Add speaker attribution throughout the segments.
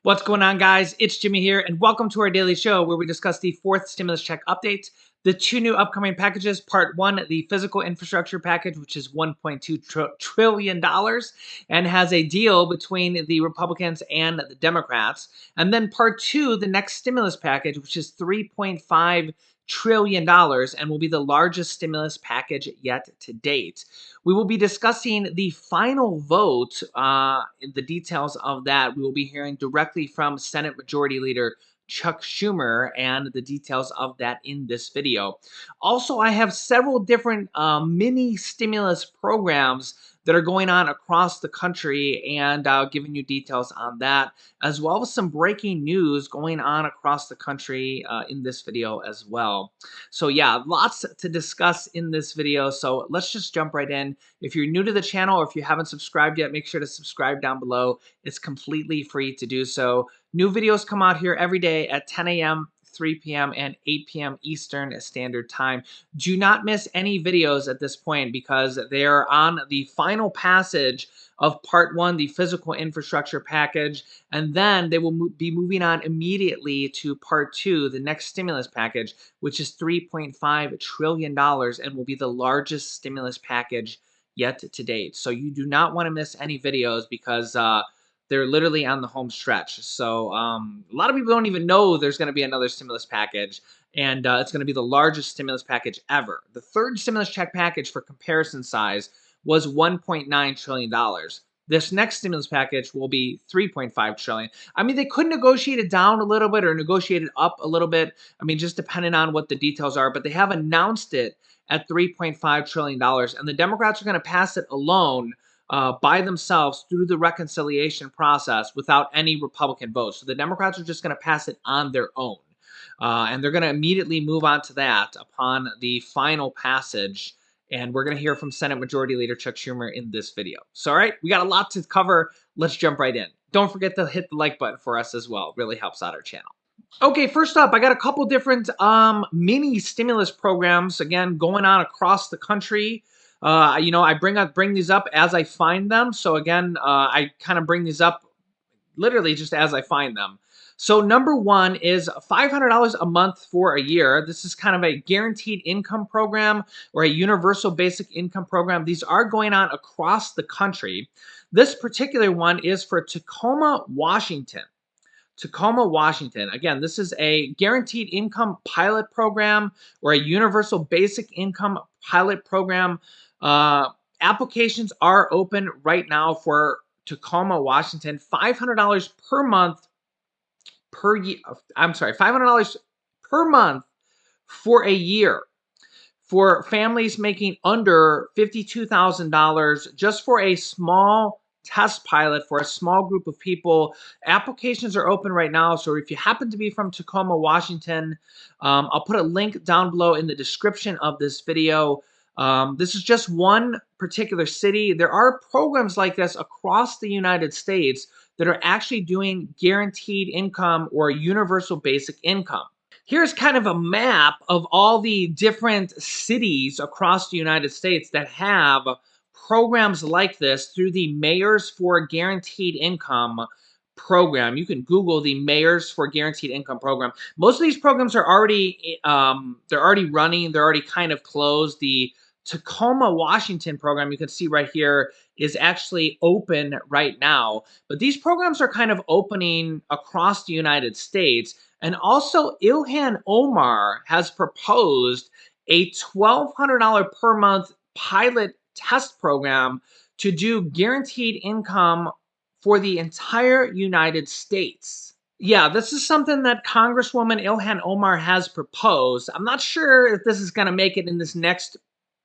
Speaker 1: What's going on, guys? It's Jimmy here, and welcome to our daily show where we discuss the fourth stimulus check update, the two new upcoming packages. Part one, the physical infrastructure package, which is $1.2 trillion and has a deal between the Republicans and the Democrats. And then part two, the next stimulus package, which is $3.5 trillion and will be the largest stimulus package yet to date. We will be discussing the final vote, the details of that. We will be hearing directly from Senate Majority Leader Chuck Schumer and the details of that in this video. Also, I have several different mini stimulus programs that are going on across the country, and giving you details on that, as well as some breaking news going on across the country in this video as well. So yeah, lots to discuss in this video. So let's just jump right in. If you're new to the channel or if you haven't subscribed yet, make sure to subscribe down below. It's completely free to do so. New videos come out here every day at 10 a.m., 3 p.m., and 8 p.m. Eastern Standard Time. Do not miss any videos at this point because they're on the final passage of part one, the physical infrastructure package, and then they will be moving on immediately to part two, the next stimulus package, which is $3.5 trillion and will be the largest stimulus package yet to date. So you do not want to miss any videos because they're literally on the home stretch. So a lot of people don't even know there's going to be another stimulus package, and it's going to be the largest stimulus package ever. The third stimulus check package, for comparison size, was $1.9 trillion. This next stimulus package will be $3.5 trillion. I mean, they could negotiate it down a little bit or negotiate it up a little bit. I mean, just depending on what the details are, but they have announced it at $3.5 trillion, and the Democrats are going to pass it alone by themselves through the reconciliation process without any Republican votes. So the Democrats are just going to pass it on their own. And they're going to immediately move on to that upon the final passage. And we're going to hear from Senate Majority Leader Chuck Schumer in this video. So, all right, we got a lot to cover. Let's jump right in. Don't forget to hit the like button for us as well. It really helps out our channel. Okay, first up, I got a couple different mini stimulus programs, again, going on across the country. I bring these up as I find them. So again, I kind of bring these up literally just as I find them. So number one is $500 a month for a year. This is kind of a guaranteed income program or a universal basic income program. These are going on across the country. This particular one is for Tacoma, Washington. Tacoma, Washington. Again, this is a guaranteed income pilot program or a universal basic income pilot program. Applications are open right now for Tacoma, Washington. $500 per month per year. I'm sorry, $500 per month for a year for families making under $52,000, just for a small test pilot for a small group of people. Applications are open right now, so if you happen to be from Tacoma, Washington, I'll put a link down below in the description of this video. This is just one particular city. There are programs like this across the United States that are actually doing guaranteed income or universal basic income. Here's kind of a map of all the different cities across the United States that have programs like this through the Mayors for Guaranteed Income program. You can Google the Mayors for Guaranteed Income program. Most of these programs are already they're already running. They're already kind of closed. The Tacoma, Washington program, you can see right here, is actually open right now. But these programs are kind of opening across the United States. And also, Ilhan Omar has proposed a $1,200 per month pilot test program to do guaranteed income for the entire United States. Yeah, this is something that Congresswoman Ilhan Omar has proposed. I'm not sure if this is going to make it in this next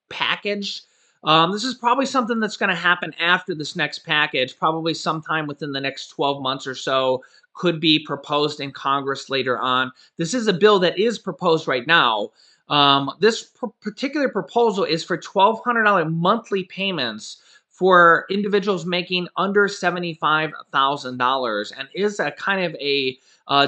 Speaker 1: package. This is probably something that's going to happen after this next package, probably sometime within the next 12 months or so, could be proposed in Congress later on. This is a bill that is proposed right now. This particular proposal is for $1,200 monthly payments for individuals making under $75,000 and is a kind of a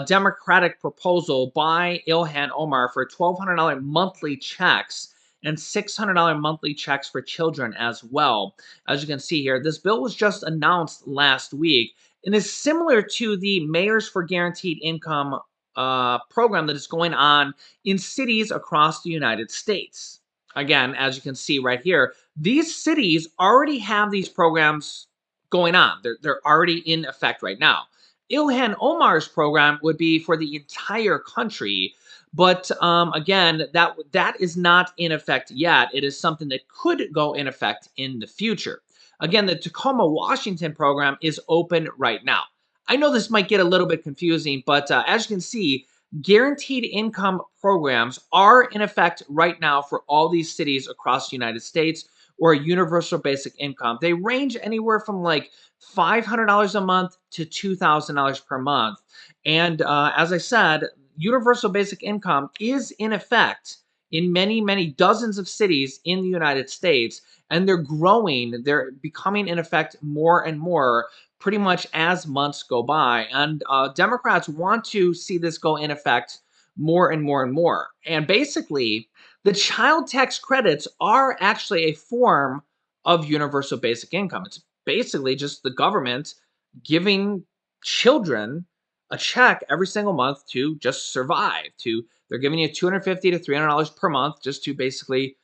Speaker 1: Democratic proposal by Ilhan Omar for $1,200 monthly checks and $600 monthly checks for children as well. As you can see here, this bill was just announced last week, and is similar to the Mayors for Guaranteed Income program that is going on in cities across the United States. Again, as you can see right here, these cities already have these programs going on. They're already in effect right now. Ilhan Omar's program would be for the entire country, but again, that is not in effect yet. It is something that could go in effect in the future. Again, the Tacoma, Washington program is open right now. I know this might get a little bit confusing, but as you can see, guaranteed income programs are in effect right now for all these cities across the United States, or a universal basic income. They range anywhere from like $500 a month to $2,000 per month. And as I said, universal basic income is in effect in many, many dozens of cities in the United States, and they're growing. They're becoming in effect more and more pretty much as months go by. And Democrats want to see this go in effect more and more and more. And basically, the child tax credits are actually a form of universal basic income. It's basically just the government giving children a check every single month to just survive. They're giving you $250 to $300 per month just to basically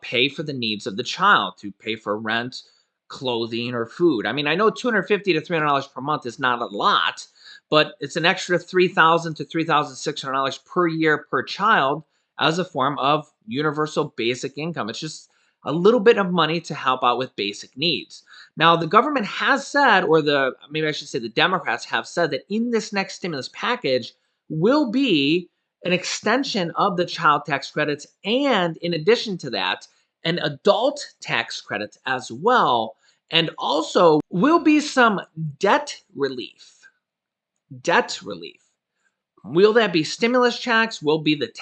Speaker 1: pay for the needs of the child, to pay for rent, clothing, or food. I mean, I know $250 to $300 per month is not a lot, but it's an extra $3,000 to $3,600 per year per child as a form of universal basic income. It's just a little bit of money to help out with basic needs. Now, the government has said, or maybe I should say the Democrats have said, that in this next stimulus package will be an extension of the child tax credits, and in addition to that, an adult tax credit as well, and also will be some debt relief. Debt relief. Will that be stimulus checks? Will the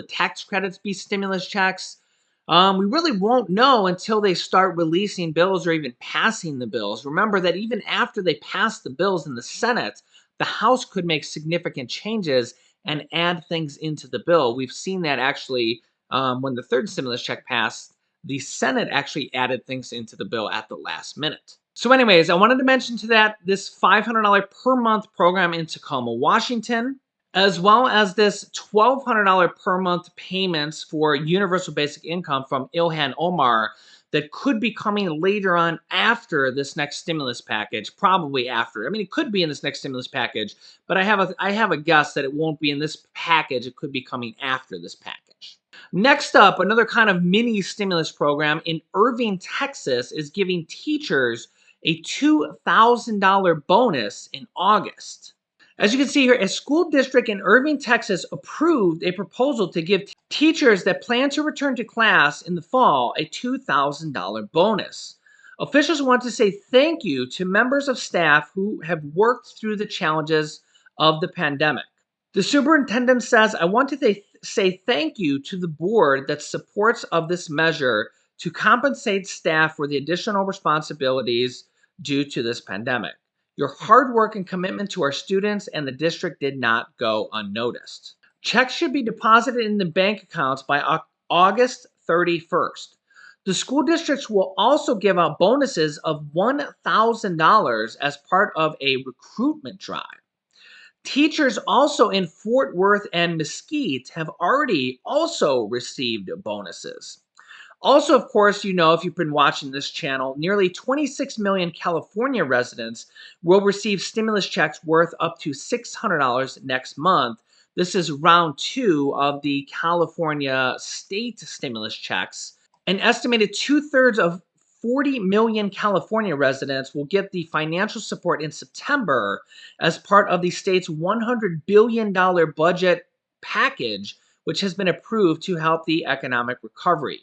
Speaker 1: tax credits be stimulus checks? We really won't know until they start releasing bills or even passing the bills. Remember that even after they pass the bills in the Senate, the House could make significant changes and add things into the bill. We've seen that actually when the third stimulus check passed, the Senate actually added things into the bill at the last minute. So anyways, I wanted to mention to that this $500 per month program in Tacoma, Washington, as well as this $1,200 per month payments for universal basic income from Ilhan Omar that could be coming later on after this next stimulus package, probably after. I mean, it could be in this next stimulus package, but I have a guess that it won't be in this package. It could be coming after this package. Next up, another kind of mini stimulus program in Irving, Texas is giving teachers a $2,000 bonus in August. As you can see here, a school district in Irving, Texas approved a proposal to give teachers that plan to return to class in the fall a $2,000 bonus. Officials want to say thank you to members of staff who have worked through the challenges of the pandemic. The superintendent says, I want to say thank you to the board that supports of this measure to compensate staff for the additional responsibilities due to this pandemic. Your hard work and commitment to our students and the district did not go unnoticed. Checks should be deposited in the bank accounts by August 31st. The school districts will also give out bonuses of $1,000 as part of a recruitment drive. Teachers also in Fort Worth and Mesquite have already also received bonuses. Also, of course, if you've been watching this channel, nearly 26 million California residents will receive stimulus checks worth up to $600 next month. This is round 2 of the California state stimulus checks. An estimated 2/3 of 40 million California residents will get the financial support in September as part of the state's $100 billion budget package, which has been approved to help the economic recovery.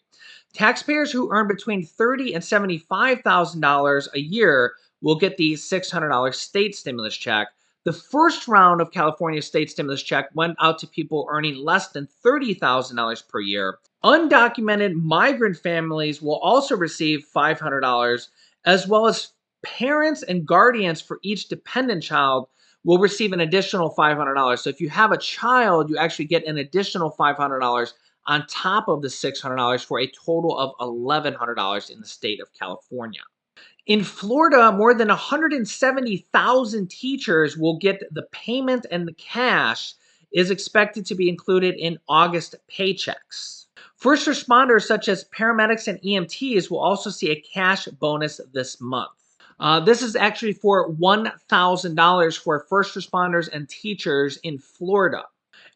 Speaker 1: Taxpayers who earn between $30,000 and $75,000 a year will get the $600 state stimulus check. The first round of California state stimulus check went out to people earning less than $30,000 per year. Undocumented migrant families will also receive $500, as well as parents and guardians for each dependent child will receive an additional $500. So if you have a child, you actually get an additional $500 on top of the $600 for a total of $1,100 in the state of California. In Florida, more than 170,000 teachers will get the payment, and the cash is expected to be included in August paychecks. First responders such as paramedics and EMTs will also see a cash bonus this month. This is actually for $1,000 for first responders and teachers in Florida.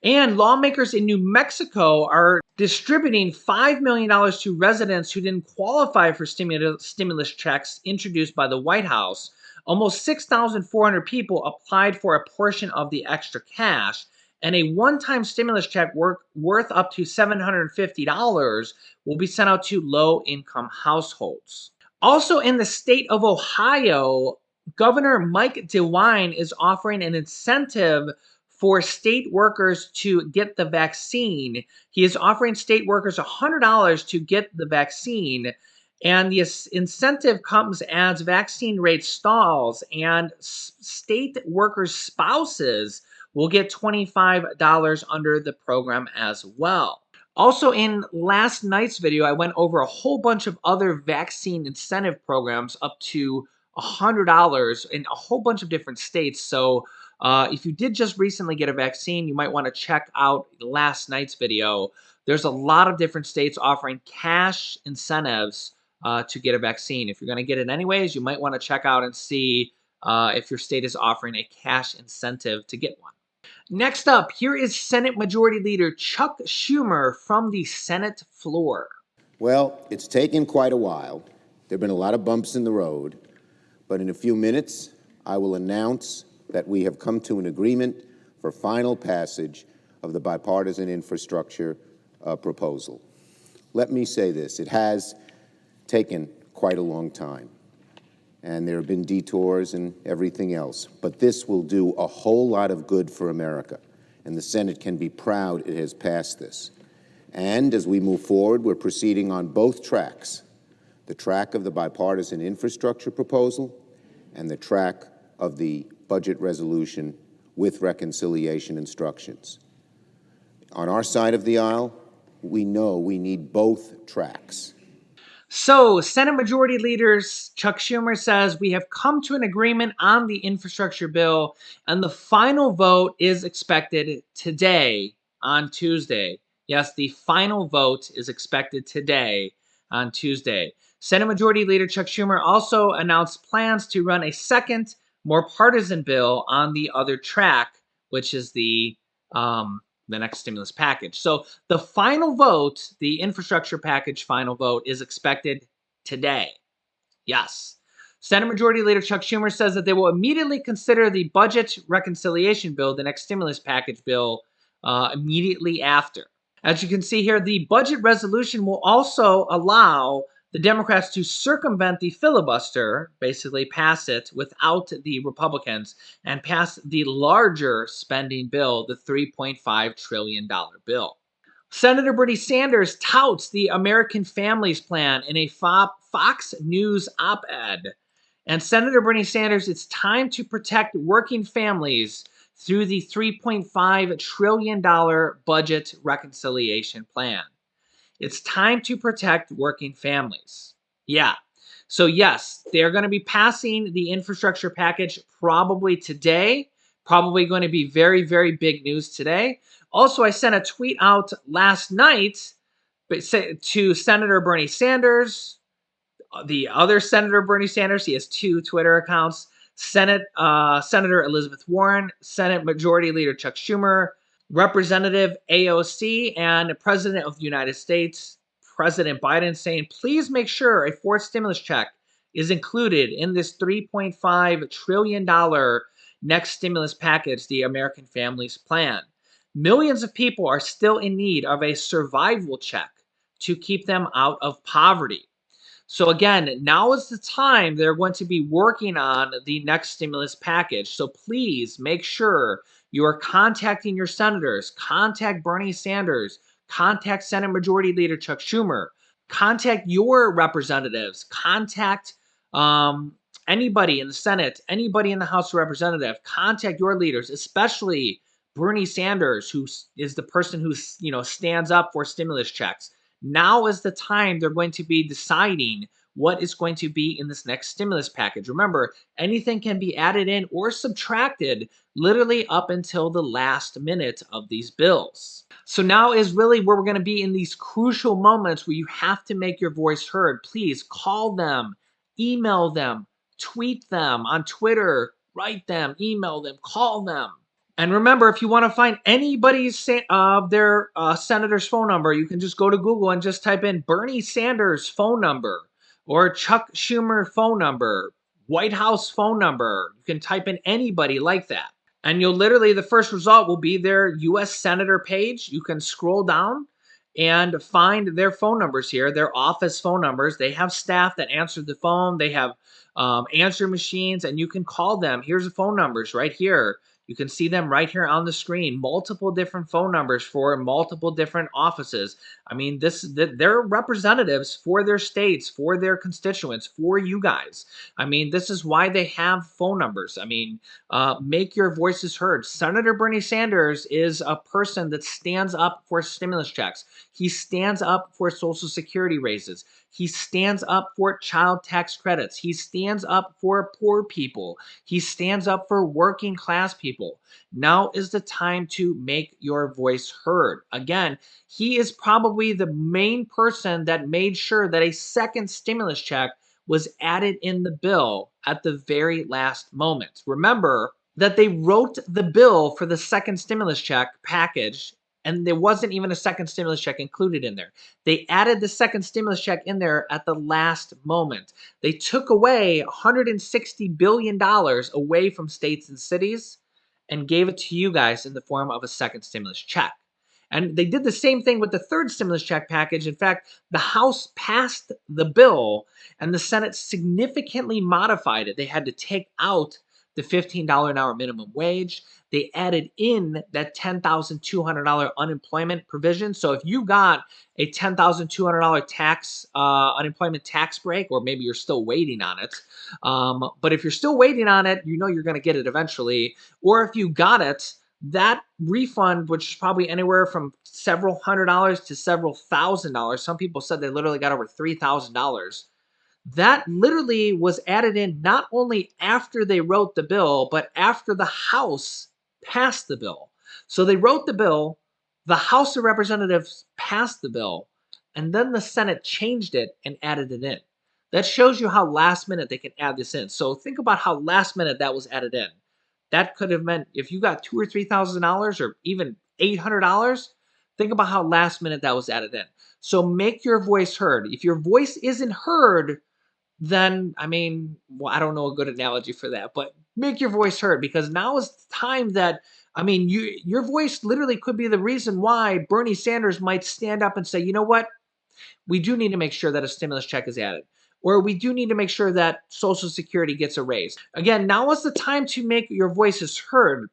Speaker 1: And lawmakers in New Mexico are distributing $5 million to residents who didn't qualify for stimulus checks introduced by the White House. Almost 6,400 people applied for a portion of the extra cash, and a one-time stimulus check worth up to $750 will be sent out to low-income households. Also in the state of Ohio, Governor Mike DeWine is offering an incentive for state workers to get the vaccine. He is offering state workers $100 to get the vaccine, and the incentive comes as vaccine rate stalls, and state workers' spouses will get $25 under the program as well. Also, in last night's video, I went over a whole bunch of other vaccine incentive programs up to $100 in a whole bunch of different states. So if you did just recently get a vaccine, you might want to check out last night's video. There's a lot of different states offering cash incentives to get a vaccine. If you're going to get it anyways, you might want to check out and see if your state is offering a cash incentive to get one. Next up, here is Senate Majority Leader Chuck Schumer from the Senate floor.
Speaker 2: Well, it's taken quite a while. There have been a lot of bumps in the road, but in a few minutes, I will announce that we have come to an agreement for final passage of the bipartisan infrastructure proposal. Let me say this, it has taken quite a long time, and there have been detours and everything else, but this will do a whole lot of good for America, and the Senate can be proud it has passed this. And as we move forward, we're proceeding on both tracks, the track of the bipartisan infrastructure proposal and the track of the budget resolution with reconciliation instructions. On our side of the aisle, we know we need both tracks.
Speaker 1: So, Senate Majority Leader Chuck Schumer says we have come to an agreement on the infrastructure bill, and the final vote is expected today on Tuesday. Yes, the final vote is expected today on Tuesday. Senate Majority Leader Chuck Schumer also announced plans to run a second, more partisan bill on the other track, which is the next stimulus package. So the final vote, the infrastructure package final vote, is expected today. Yes. Senate Majority Leader Chuck Schumer says that they will immediately consider the budget reconciliation bill, the next stimulus package bill, immediately after. As you can see here, the budget resolution will also allow the Democrats to circumvent the filibuster, basically pass it without the Republicans, and pass the larger spending bill, the $3.5 trillion bill. Senator Bernie Sanders touts the American Families Plan in a Fox News op-ed. And Senator Bernie Sanders, it's time to protect working families through the $3.5 trillion budget reconciliation plan. It's time to protect working families. Yeah. So yes, they're going to be passing the infrastructure package probably today. Probably going to be very, very big news today. Also, I sent a tweet out last night to Senator Bernie Sanders, the other Senator Bernie Sanders. He has two Twitter accounts. Senator Elizabeth Warren, Senate Majority Leader Chuck Schumer, Representative AOC, and President of the United States, President Biden, saying, please make sure a fourth stimulus check is included in this $3.5 trillion next stimulus package, the American Families Plan. Millions of people are still in need of a survival check to keep them out of poverty. So again, now is the time they're going to be working on the next stimulus package. So please make sure you are contacting your senators. Contact Bernie Sanders. Contact Senate Majority Leader Chuck Schumer. Contact your representatives. Contact anybody in the Senate, anybody in the House of Representatives. Contact your leaders, especially Bernie Sanders, who is the person who stands up for stimulus checks. Now is the time they're going to be deciding what is going to be in this next stimulus package. Remember, anything can be added in or subtracted literally up until the last minute of these bills. So now is really where we're going to be in these crucial moments where you have to make your voice heard. Please call them, email them, tweet them on Twitter, write them, email them, call them. And remember, if you want to find anybody's their senator's phone number, you can just go to Google and just type in Bernie Sanders phone number or Chuck Schumer phone number, White House phone number. You can type in anybody like that. And you'll literally, the first result will be their US Senator page. You can scroll down and find their phone numbers here, their office phone numbers. They have staff that answer the phone. They have answer machines, and you can call them. Here's the phone numbers right here. You can see them right here on the screen. Multiple different phone numbers for multiple different offices. I mean, they're representatives for their states, for their constituents, for you guys. I mean, this is why they have phone numbers. I mean, make your voices heard. Senator Bernie Sanders is a person that stands up for stimulus checks. He stands up for Social Security raises. He stands up for child tax credits. He stands up for poor people. He stands up for working class people. Now is the time to make your voice heard. Again, he is probably the main person that made sure that a second stimulus check was added in the bill at the very last moment. Remember that they wrote the bill for the second stimulus check package, and there wasn't even a second stimulus check included in there. They added the second stimulus check in there at the last moment. They took away $160 billion away from states and cities and gave it to you guys in the form of a second stimulus check. And they did the same thing with the third stimulus check package. In fact, the House passed the bill and the Senate significantly modified it. They had to take out the $15 an hour minimum wage. They added in that $10,200 unemployment provision. So if you got a $10,200 tax unemployment tax break, or maybe you're still waiting on it, but if you're still waiting on it, you know you're going to get it eventually. Or if you got it, that refund, which is probably anywhere from several $100s to several $1,000, some people said they literally got over $3,000. That literally was added in not only after they wrote the bill, but after the House passed the bill. So they wrote the bill, the House of Representatives passed the bill, and then the Senate changed it and added it in. That shows you how last minute they can add this in. So think about how last minute that was added in. That could have meant if you got $2,000 or $3,000 or even $800, think about how last minute that was added in. So make your voice heard. If your voice isn't heard, then I mean, well, I don't know a good analogy for that, but make your voice heard, because now is the time that I mean, your voice literally could be the reason why Bernie Sanders might stand up and say, you know what, we do need to make sure that a stimulus check is added, or we do need to make sure that Social Security gets a raise. Again, now is the time to make your voices heard,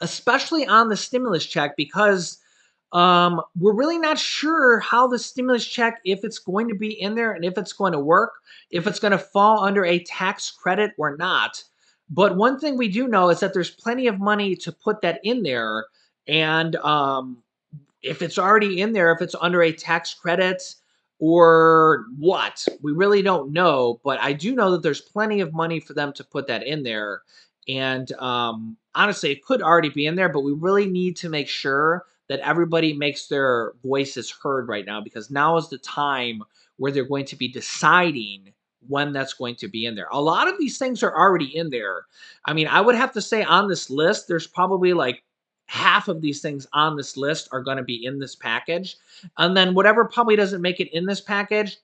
Speaker 1: especially on the stimulus check, because we're really not sure how the stimulus check, if it's going to be in there and if it's going to work, if it's going to fall under a tax credit or not. But one thing we do know is that there's plenty of money to put that in there. And if it's already in there, if it's under a tax credit or what, we really don't know. But I do know that there's plenty of money for them to put that in there. And honestly, it could already be in there, but we really need to make sure that everybody makes their voices heard right now, because now is the time where they're going to be deciding when that's going to be in there. A lot of these things are already in there. I mean, I would have to say on this list, there's probably like half of these things on this list are going to be in this package. And then whatever probably doesn't make it in this package,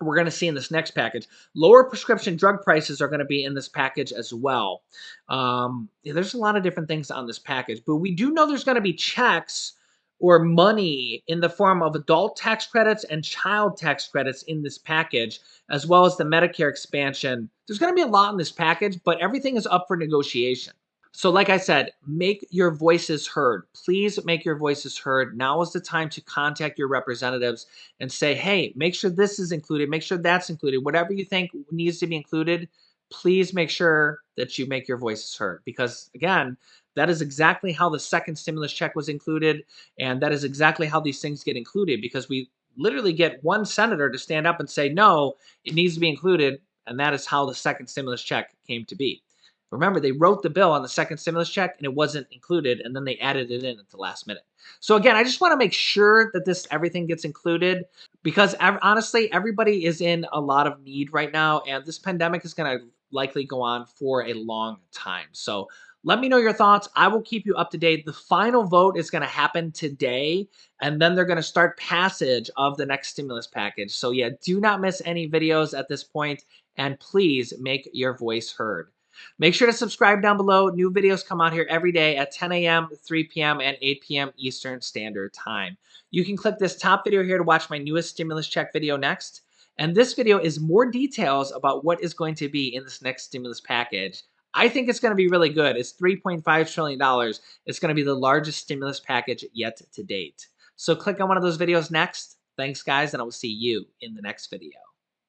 Speaker 1: we're going to see in this next package. Lower prescription drug prices are going to be in this package as well. Yeah, there's a lot of different things on this package, but we do know there's going to be checks or money in the form of adult tax credits and child tax credits in this package, as well as the Medicare expansion. There's going to be a lot in this package, but everything is up for negotiation. So like I said, make your voices heard. Please make your voices heard. Now is the time to contact your representatives and say, hey, make sure this is included. Make sure that's included. Whatever you think needs to be included, please make sure that you make your voices heard. Because again, that is exactly how the second stimulus check was included. And that is exactly how these things get included, because literally get one senator to stand up and say, no, it needs to be included. And that is how the second stimulus check came to be. Remember, they wrote the bill on the second stimulus check and it wasn't included, and then they added it in at the last minute. So again, I just want to make sure that everything gets included because honestly, everybody is in a lot of need right now, and this pandemic is going to likely go on for a long time. So let me know your thoughts. I will keep you up to date. The final vote is going to happen today, and then they're going to start passage of the next stimulus package. So yeah, do not miss any videos at this point, and please make your voice heard. Make sure to subscribe down below. New videos come out here every day at 10 a.m., 3 p.m., and 8 p.m. Eastern Standard Time. You can click this top video here to watch my newest stimulus check video next. And this video is more details about what is going to be in this next stimulus package. I think it's going to be really good. It's $3.5 trillion. It's going to be the largest stimulus package yet to date. So click on one of those videos next. Thanks, guys, and I will see you in the next video.